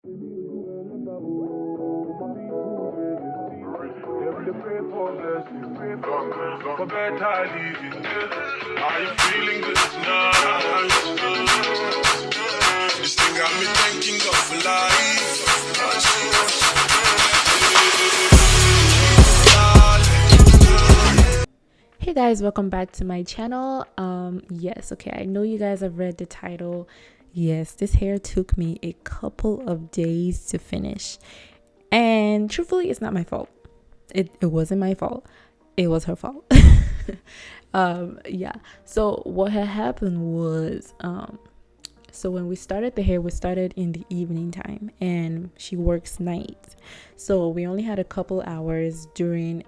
For better living, are you feeling good tonight? This thing got me thinking of life. Hey guys, welcome back to my channel. Yes, okay, I know you guys have read the title. Yes, this hair took me a couple of days to finish, and truthfully, it's not my fault. It wasn't my fault. It was her fault. Yeah, so what had happened was so when we started the hair, we started in the evening time, and she works nights, so we only had a couple hours during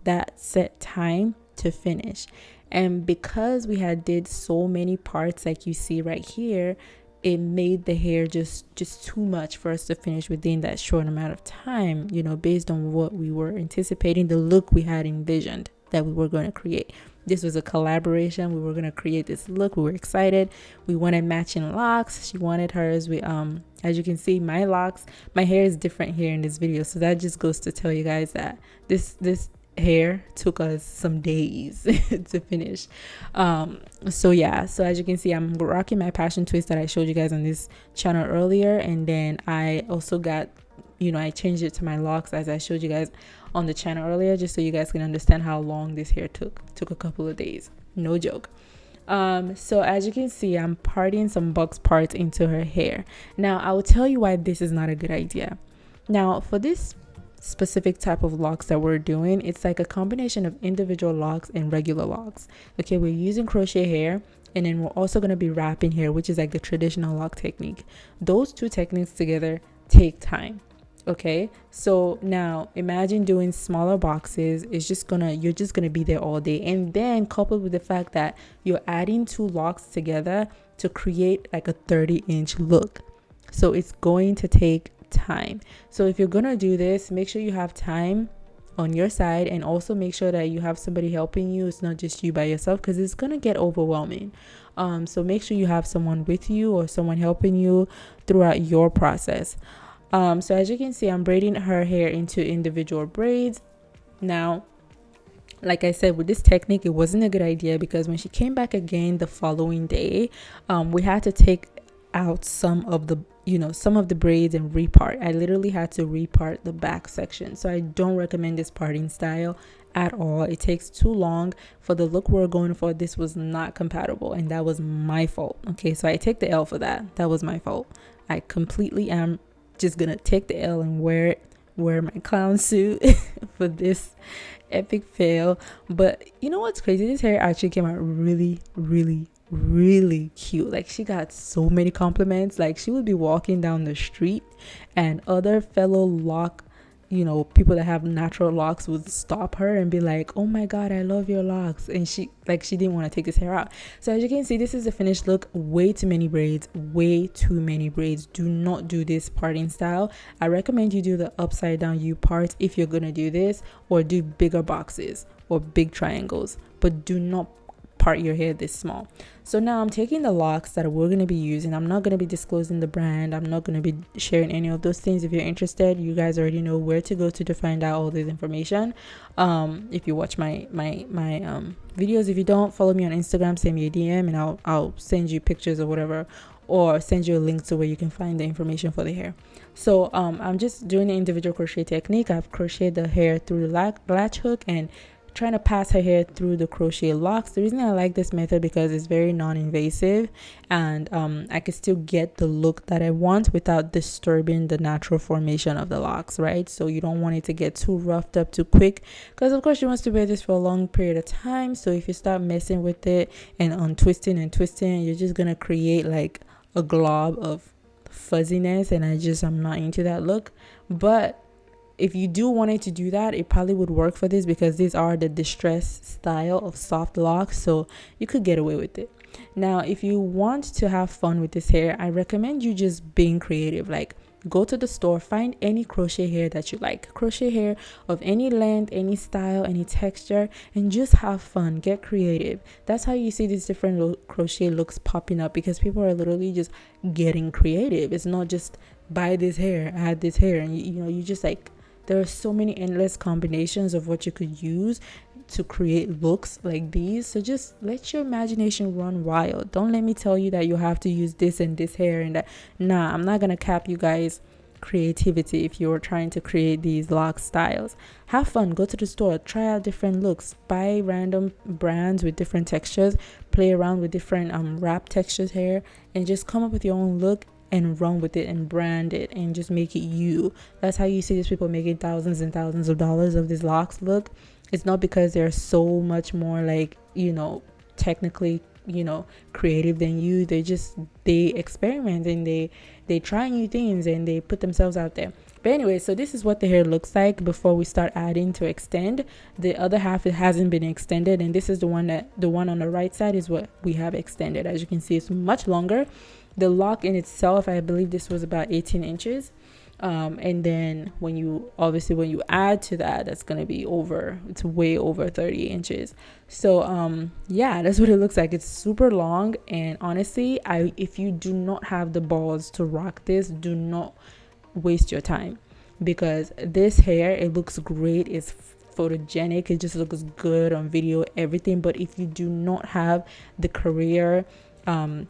that set time to finish. And because we had did so many parts like you see right here, it made the hair just too much for us to finish within that short amount of time, based on what we were anticipating, the look we had envisioned that we were going to create. This was a collaboration. We were going to create this look. We were excited. We wanted matching locks. She wanted hers. We as you can see, my hair is different here in this video, so that just goes to tell you guys that this hair took us some days to finish. So yeah, so as you can see, I'm rocking my passion twist that I showed you guys on this channel earlier, and then I also got I changed it to my locks as I showed you guys on the channel earlier, just so you guys can understand how long this hair took a couple of days, no joke. So as you can see, I'm parting some box parts into her hair. Now I will tell you why this is not a good idea. Now for this specific type of locks that we're doing, it's like a combination of individual locks and regular locks. Okay, we're using crochet hair, and then we're also going to be wrapping hair, which is like the traditional lock technique. Those two techniques together take time. Okay, so now imagine doing smaller boxes. You're just gonna be there all day, and then coupled with the fact that you're adding two locks together to create like a 30-inch look, so it's going to take time. So if you're gonna do this, make sure you have time on your side, and also make sure that you have somebody helping you. It's not just you by yourself, because it's gonna get overwhelming. So make sure you have someone with you or someone helping you throughout your process. So as you can see, I'm braiding her hair into individual braids. Now, like I said, with this technique, it wasn't a good idea, because when she came back again the following day, we had to take out some of the braids and repart. I literally had to repart the back section. So I don't recommend this parting style at all. It takes too long for the look we're going for. This was not compatible, and that was my fault. Okay, so I take the L for that. That was my fault. I completely am just gonna take the L and wear my clown suit for this epic fail. But you know what's crazy? This hair actually came out really, really, really cute. Like, she got so many compliments. Like, she would be walking down the street, and other fellow lock people that have natural locks would stop her and be like, "Oh my god, I love your locks." And she didn't want to take this hair out. So as you can see, this is the finished look. Way too many braids. Do not do this parting style. I recommend you do the upside down U part if you're gonna do this, or do bigger boxes or big triangles, but do not part your hair this small. So now I'm taking the locks that we're going to be using. I'm not going to be disclosing the brand. I'm not going to be sharing any of those things. If you're interested, you guys already know where to go to find out all this information. If you watch my videos. If you don't, follow me on Instagram, send me a DM, and I'll send you pictures or whatever, or send you a link to where you can find the information for the hair. So I'm just doing the individual crochet technique. I've crocheted the hair through the latch hook and trying to pass her hair through the crochet locks. The reason I like this method, because it's very non-invasive, and I can still get the look that I want without disturbing the natural formation of the locks, right? So you don't want it to get too roughed up too quick, because of course she wants to wear this for a long period of time. So if you start messing with it and untwisting and twisting, you're just gonna create like a glob of fuzziness, and I'm not into that look. But if you do want it to do that, it probably would work for this, because these are the distress style of soft locks, so you could get away with it. Now, if you want to have fun with this hair, I recommend you just being creative. Like, go to the store, find any crochet hair that you like, crochet hair of any length, any style, any texture, and just have fun. Get creative. That's how you see these different crochet looks popping up, because people are literally just getting creative. It's not just buy this hair, add this hair, and you know, you just like, there are so many endless combinations of what you could use to create looks like these. So just let your imagination run wild. Don't let me tell you that you have to use this and this hair and that. Nah, I'm not gonna cap you guys creativity if you're trying to create these lock styles. Have fun, go to the store, try out different looks, buy random brands with different textures, play around with different wrap textures hair, and just come up with your own look and run with it and brand it and just make it you. That's how you see these people making thousands and thousands of dollars of these locks look. It's not because they're so much more like, you know, technically, you know, creative than you. They experiment and they try new things and they put themselves out there. But anyway, so this is what the hair looks like before we start adding to extend. The other half, it hasn't been extended, and this is the one on the right side is what we have extended. As you can see, it's much longer. The lock in itself, I believe this was about 18 inches. And then when you add to that, that's going to be it's way over 30 inches. So yeah, that's what it looks like. It's super long, and honestly, if you do not have the balls to rock this, do not waste your time, because this hair, it looks great, it's photogenic, it just looks good on video, everything. But if you do not have the career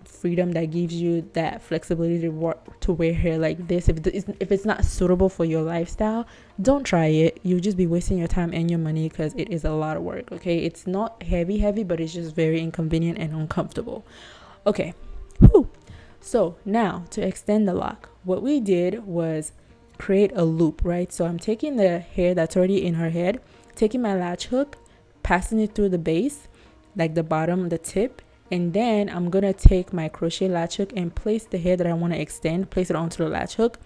freedom that gives you that flexibility to wear hair like this, if it's not suitable for your lifestyle, don't try it. You'll just be wasting your time and your money, because it is a lot of work. Okay, it's not heavy, but it's just very inconvenient and uncomfortable. Okay. Whew. So now to extend the lock, what we did was create a loop, right? So I'm taking the hair that's already in her head, taking my latch hook, passing it through the base, like the bottom, the tip, and then I'm gonna take my crochet latch hook and place the hair that I want to extend, place it onto the latch hook,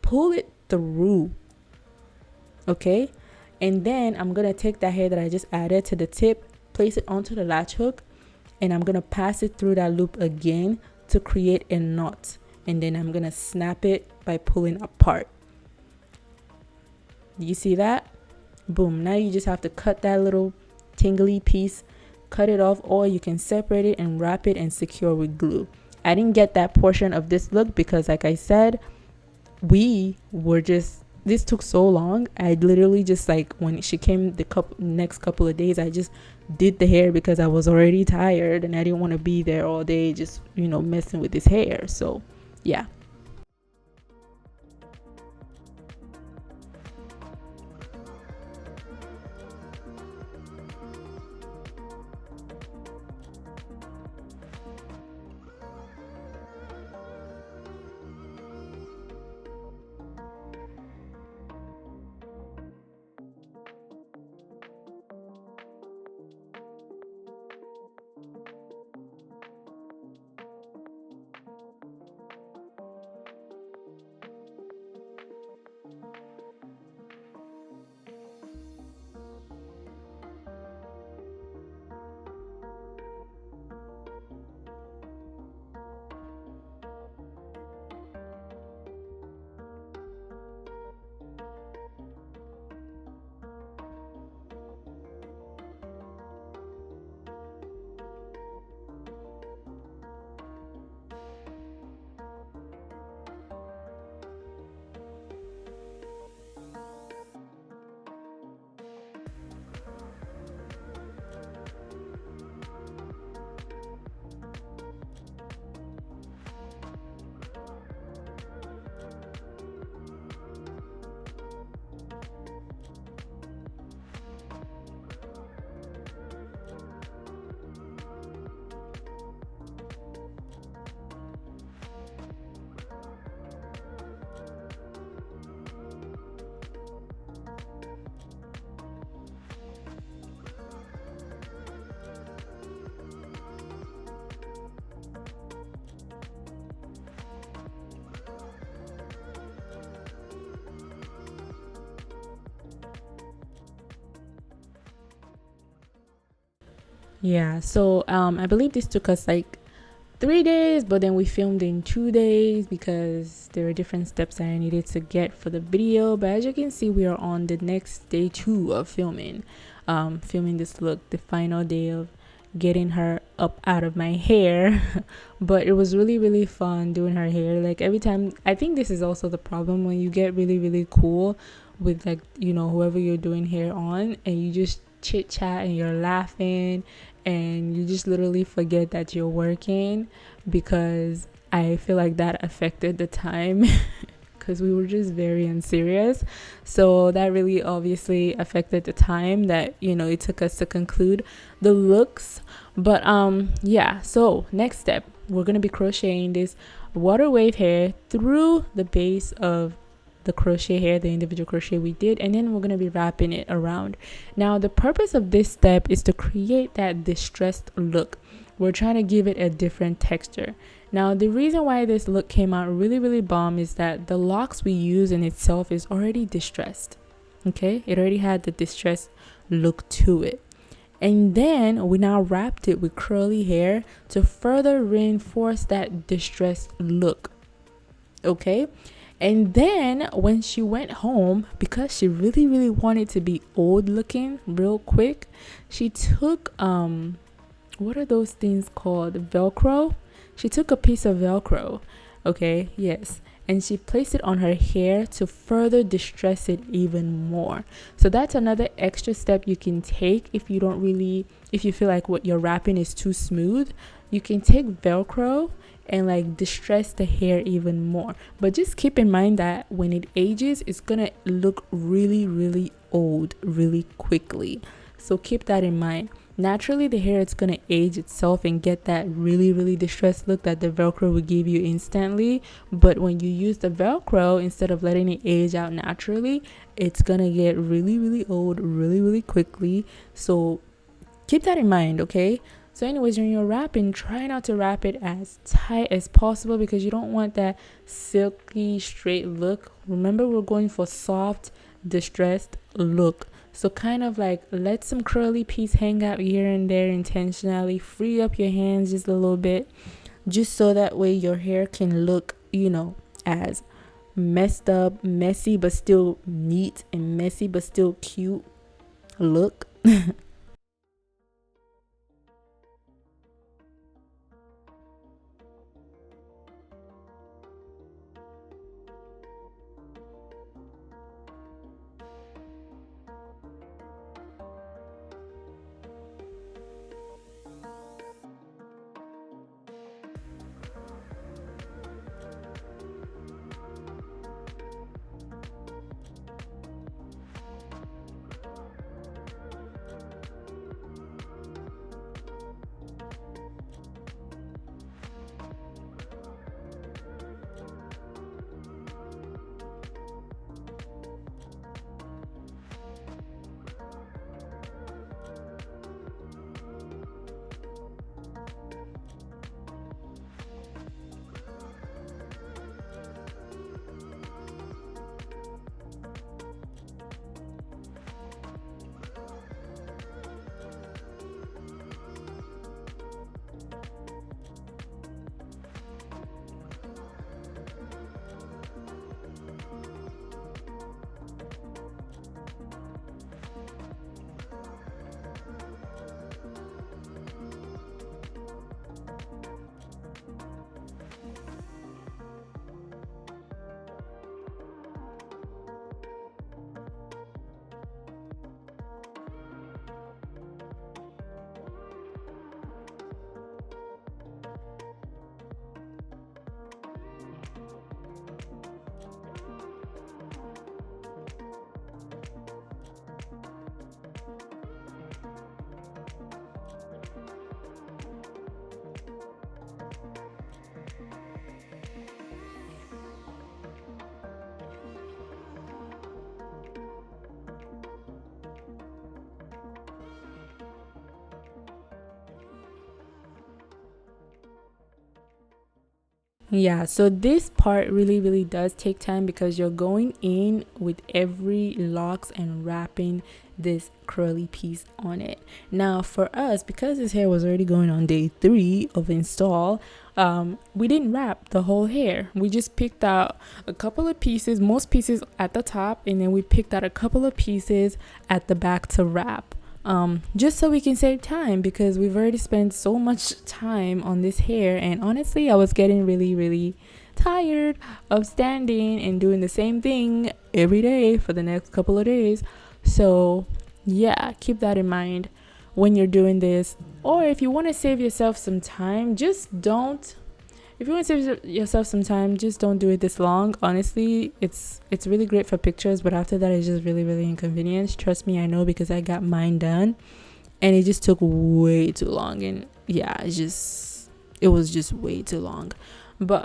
pull it through, okay? And then I'm gonna take that hair that I just added to the tip, place it onto the latch hook, and I'm gonna pass it through that loop again to create a knot, and then I'm gonna snap it by pulling apart. You see that? Boom. Now you just have to cut that little tingly piece, cut it off, or you can separate it and wrap it and secure with glue. I didn't get that portion of this look because, like I said, this took so long. I literally just, like, when she came next couple of days, I just did the hair because I was already tired and I didn't want to be there all day just, you know, messing with this hair. So yeah. Yeah, so I believe this took us like 3 days, but then we filmed in 2 days because there were different steps that I needed to get for the video. But as you can see, we are on the next day 2 of filming this look, the final day of getting her up out of my hair. But it was really fun doing her hair. Like every time, I think this is also the problem when you get really cool with, like, you know, whoever you're doing hair on, and you just chit chat and you're laughing and you just literally forget that you're working, because I feel like that affected the time because we were just very unserious. So that really obviously affected the time that, you know, it took us to conclude the looks. But yeah, so next step, we're going to be crocheting this water wave hair through the base of the crochet hair, the individual crochet we did, and then we're going to be wrapping it around. Now the purpose of this step is to create that distressed look. We're trying to give it a different texture. Now the reason why this look came out really bomb is that the locks we use in itself is already distressed. Okay, it already had the distressed look to it, and then we now wrapped it with curly hair to further reinforce that distressed look. Okay, and then when she went home, because she really wanted to be old looking real quick, she took what are those things called, Velcro. She took a piece of Velcro, okay, yes, and she placed it on her hair to further distress it even more. So that's another extra step you can take if you feel like what you're wrapping is too smooth. You can take Velcro and like distress the hair even more. But just keep in mind that when it ages, it's gonna look really old really quickly. So keep that in mind. Naturally, the hair is going to age itself and get that really distressed look that the Velcro will give you instantly. But when you use the Velcro, instead of letting it age out naturally, it's going to get really old really quickly. So keep that in mind, okay? So anyways, when you're wrapping, try not to wrap it as tight as possible because you don't want that silky straight look. Remember, we're going for soft distressed look. So kind of like let some curly piece hang out here and there intentionally. Free up your hands just a little bit, just so that way your hair can look, you know, as messed up, messy but still neat, and messy but still cute look. Yeah, so this part really does take time because you're going in with every locks and wrapping this curly piece on it. Now for us, because this hair was already going on day 3 of install, we didn't wrap the whole hair. We just picked out a couple of pieces, most pieces at the top, and then we picked out a couple of pieces at the back to wrap. just so we can save time, because we've already spent so much time on this hair, and honestly I was getting really tired of standing and doing the same thing every day for the next couple of days. So yeah, keep that in mind when you're doing this. Or if you want to save yourself some time, just don't if you want to save yourself some time, just don't do it this long. Honestly, it's really great for pictures, but after that it's just really inconvenient. Trust me, I know, because I got mine done and it just took way too long. And yeah, it was just way too long. But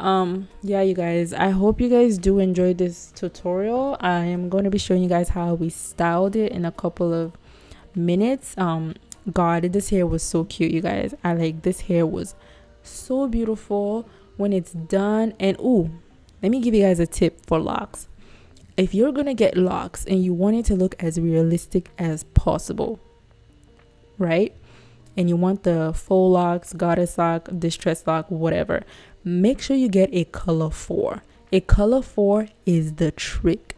yeah, you guys, I hope you guys do enjoy this tutorial. I am going to be showing you guys how we styled it in a couple of minutes. God, this hair was so cute, you guys. This hair was so beautiful when it's done. And ooh, let me give you guys a tip for locks. If you're gonna get locks and you want it to look as realistic as possible, right, and you want the full locks, goddess lock, distress lock, whatever, make sure you get a color 4. A color 4 is the trick.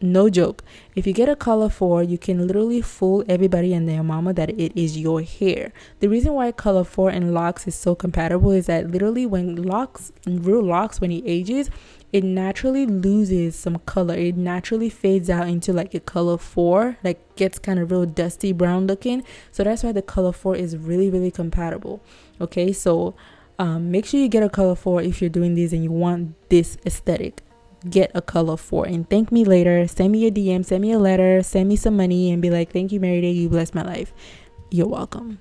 No joke. If you get a color 4, you can literally fool everybody and their mama that it is your hair. The reason why color 4 and locks is so compatible is that literally when real locks, when it ages, it naturally loses some color. It naturally fades out into like a color 4, like gets kind of real dusty brown looking. So that's why the color 4 is really compatible. Okay, so make sure you get a color 4 if you're doing these and you want this aesthetic. Get a color 4 and thank me later. Send me a DM, send me a letter, send me some money and be like, thank you, Mary Day, you blessed my life. You're welcome.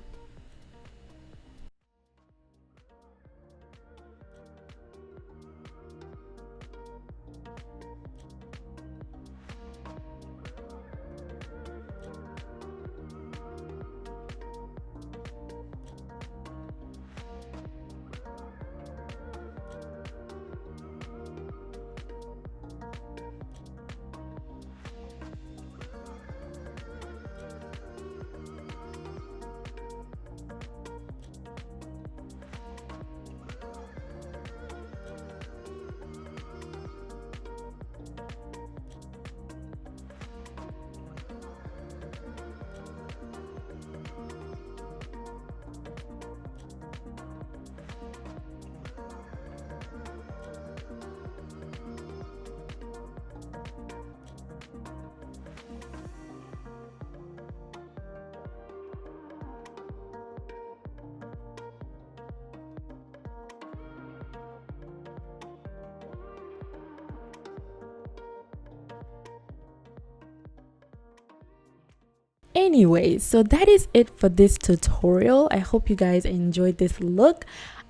Anyways, so that is it for this tutorial. I hope you guys enjoyed this look.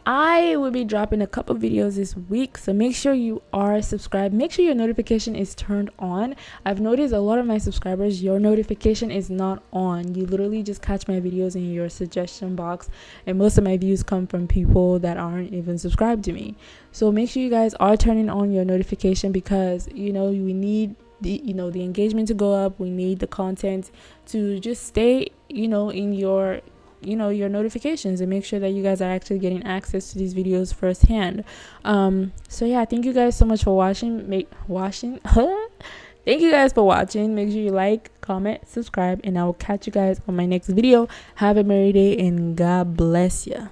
I will be dropping a couple videos this week, so make sure you are subscribed. Make sure your notification is turned on. I've noticed a lot of my subscribers, your notification is not on. You literally just catch my videos in your suggestion box, and most of my views come from people that aren't even subscribed to me. So make sure you guys are turning on your notification, because we need the engagement to go up. We need the content to just stay in your your notifications, and make sure that you guys are actually getting access to these videos firsthand. So yeah, thank you guys so much for watching. Thank you guys for watching. Make sure you like, comment, subscribe, and I will catch you guys on my next video. Have a merry day and God bless you.